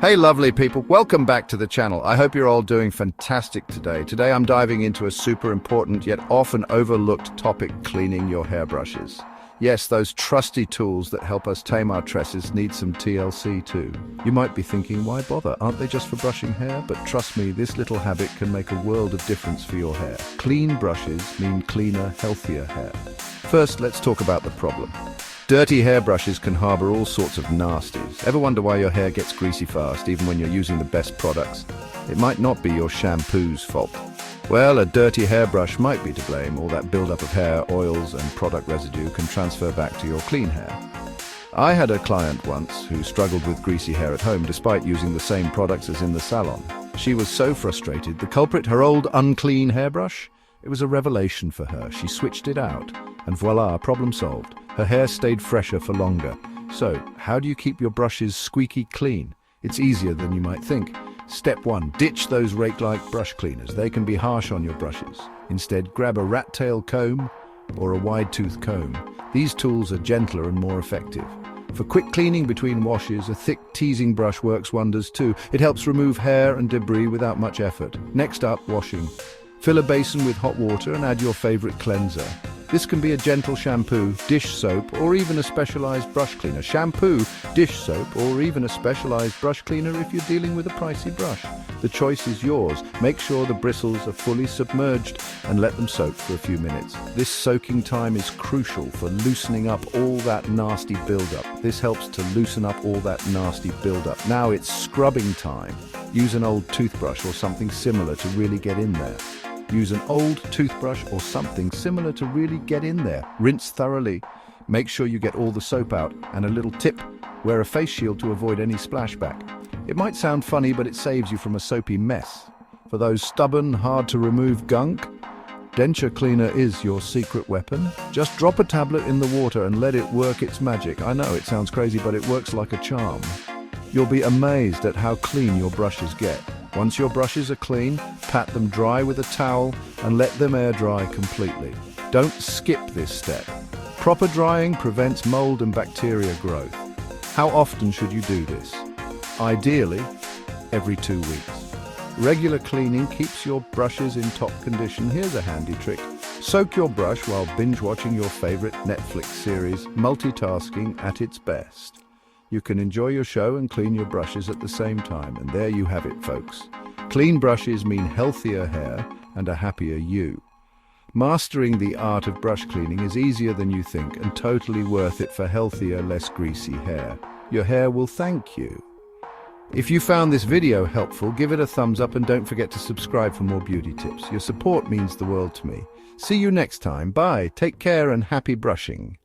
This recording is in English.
Hey lovely people, welcome back to the channel. I hope you're all doing fantastic today. Today I'm diving into a super important yet often overlooked topic: cleaning your hairbrushes. Yes, those trusty tools that help us tame our tresses need some TLC too. You might be thinking, why bother? Aren't they just for brushing hair? But trust me, this little habit can make a world of difference for your hair. Clean brushes mean cleaner, healthier hair. First, let's talk about the problem. Dirty hairbrushes can harbor all sorts of nasties. Ever wonder why your hair gets greasy fast, even when you're using the best products? It might not be your shampoo's fault. Well, a dirty hairbrush might be to blame. All that buildup of hair, oils, and product residue can transfer back to your clean hair. I had a client once who struggled with greasy hair at home despite using the same products as in the salon. She was so frustrated. The culprit, her old unclean hairbrush? It was a revelation for her. She switched it out, and voila, problem solved. Her hair stayed fresher for longer. So, how do you keep your brushes squeaky clean? It's easier than you might think. Step 1. Ditch those rake-like brush cleaners. They can be harsh on your brushes. Instead, grab a rat-tail comb or a wide-tooth comb. These tools are gentler and more effective. For quick cleaning between washes, a thick teasing brush works wonders too. It helps remove hair and debris without much effort. Next up, washing. Fill a basin with hot water and add your favorite cleanser. This can be a gentle shampoo, dish soap, or even a specialized brush cleaner. Shampoo, dish soap, or even a specialized brush cleaner if you're dealing with a pricey brush. The choice is yours. Make sure the bristles are fully submerged and let them soak for a few minutes. This soaking time is crucial for loosening up all that nasty buildup. This helps to loosen up all that nasty buildup. Now it's scrubbing time. Use an old toothbrush or something similar to really get in there. Use an old toothbrush or something similar to really get in there. Rinse thoroughly. Make sure you get all the soap out. And a little tip, wear a face shield to avoid any splashback. It might sound funny, but it saves you from a soapy mess. For those stubborn, hard-to-remove gunk, Denture Cleaner is your secret weapon. Just drop a tablet in the water and let it work its magic. I know it sounds crazy, but it works like a charm. You'll be amazed at how clean your brushes get. Once your brushes are clean, pat them dry with a towel and let them air dry completely. Don't skip this step. Proper drying prevents mold and bacteria growth. How often should you do this? Ideally, every 2 weeks. Regular cleaning keeps your brushes in top condition. Here's a handy trick. Soak your brush while binge watching your favorite Netflix series, multitasking at its best. You can enjoy your show and clean your brushes at the same time, and there you have it, folks. Clean brushes mean healthier hair and a happier you. Mastering the art of brush cleaning is easier than you think and totally worth it for healthier, less greasy hair. Your hair will thank you. If you found this video helpful, give it a thumbs up and don't forget to subscribe for more beauty tips. Your support means the world to me. See you next time. Bye. Take care and happy brushing.